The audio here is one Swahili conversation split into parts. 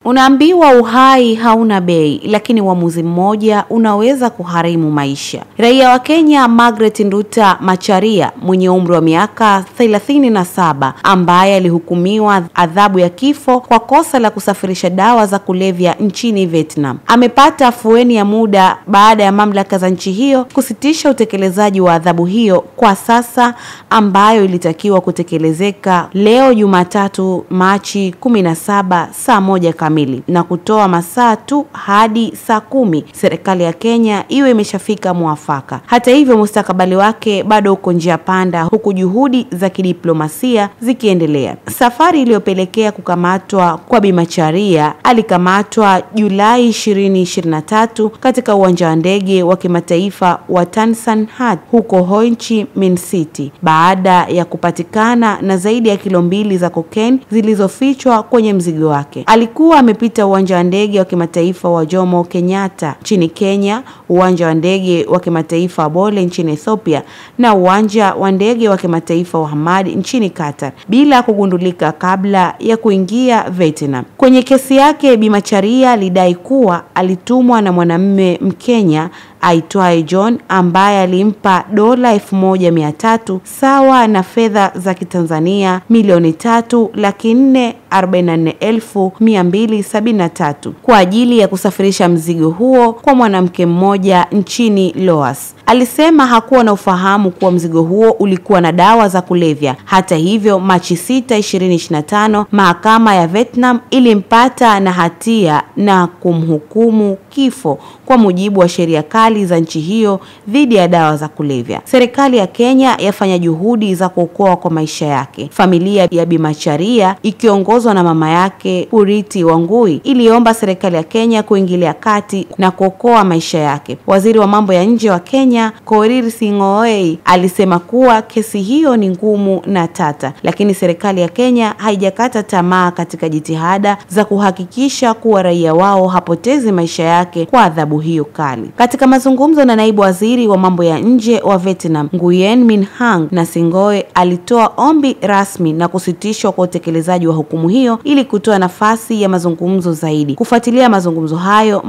Unaambiwa uhai hauna bei, lakini uamuzi mmoja unaweza kuharimu maisha. Raia wa Kenya Margaret Nduta Macharia mwenye umri wa miaka 37 ambaye alihukumiwa adhabu ya kifo kwa kosa la kusafirisha dawa za kulevya nchini Vietnam amepata afueni ya muda baada ya mamlaka za nchi hiyo kusitisha utekelezaji wa adhabu hiyo kwa sasa, ambayo ilitakiwa kutekelezeka leo Jumatatu Machi 17 saa 1 kamili na kutoa masaa tu hadi saa 10 serikali ya Kenya iwe imeshafika muafaka. Hata hivyo mustakabali wake bado uko njia panda, huku juhudi za kidiplomasia zikiendelea. Safari iliyopelekea kukamatwa kwa Bi Macharia, alikamatwa Julai 2023 katika uwanja wa ndege wa kimataifa wa Tan Son Nhat huko Ho Chi Minh City baada ya kupatikana na zaidi ya kilo 2 za cocaine zilizofichwa kwenye mzigo wake. Alikuwa amepita uwanja wa ndege wa kimataifa wa Jomo Kenyatta nchini Kenya, uwanja wa ndege wa kimataifa wa Bole nchini Ethiopia na uwanja wa ndege wa kimataifa wa Hamad nchini Qatar bila kugundulika kabla ya kuingia Vietnam. Kwenye kesi yake, Bi Macharia alidai kuwa alitumwa na mwanamume Mkenya aitwaye John ambaye alimpa dola 1300 sawa na fedha za Kitanzania milioni 3,444,273 kwa ajili ya kusafirisha mzigo huo kwa mwanamke mmoja nchini Laos. Alisema hakuwa na ufahamu kuwa mzigo huo ulikuwa na dawa za kulevya. Hata hivyo, Machi 6, 2025, mahakama ya Vietnam ilimpata na hatia na kumhukumu kifo kwa mujibu wa sheria kali za nchi hiyo dhidi ya dawa za kulevya. Serikali ya Kenya yafanya juhudi za kuokoa kwa maisha yake. Familia ya Bi Macharia ikiongozwa na mama yake Purity Wangui iliomba serikali ya Kenya kuingilia kati na kuokoa maisha yake. Waziri wa mambo ya nje wa Kenya Korir Sing'oei alisema kuwa kesi hiyo ni ngumu na tata, lakini serikali ya Kenya haijakata tamaa katika jitihada za kuhakikisha kuwa raia wao hapotezi maisha yake kwa adhabu hiyo kali. Katika mazungumzo na naibu waziri wa mambo ya nje wa Vietnam Nguyen Minh Hang, na Sing'oei alitoa ombi rasmi na kusitishwa kwa utekelezaji wa hukumu hiyo ili kutoa nafasi ya mazungumzo zaidi. Kufuatilia mazungumzo hayo,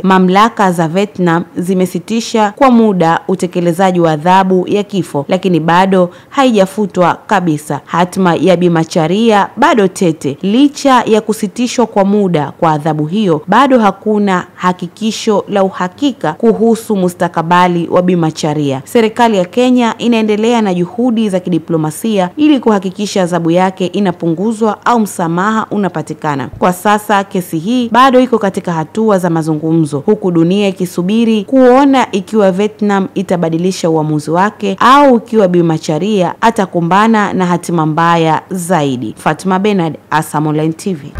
mamlaka za Vietnam zimesitisha kwa muda utekelezaji wa adhabu ya kifo, lakini bado haijafutwa kabisa. Hatma ya Bi Macharia bado tete. Licha ya kusitishwa kwa muda kwa adhabu hiyo, bado hakuna hakikisho la uhakika kuhusu mustakabali wa Bi Macharia. Serikali ya Kenya inaendelea na juhudi za kidiplomasia ili kuhakikisha adhabu yake inapunguzwa au msamaha unapatikana. Kwa sasa kesi hii bado iko katika hatua za mazungumzo, huku dunia ikisubiri kuona ikiwa Vietnam itabadilisha uamuzi wake au ikiwa Bi Macharia atakumbana na hatima mbaya zaidi. Fatma Bernard, ASAM Online TV.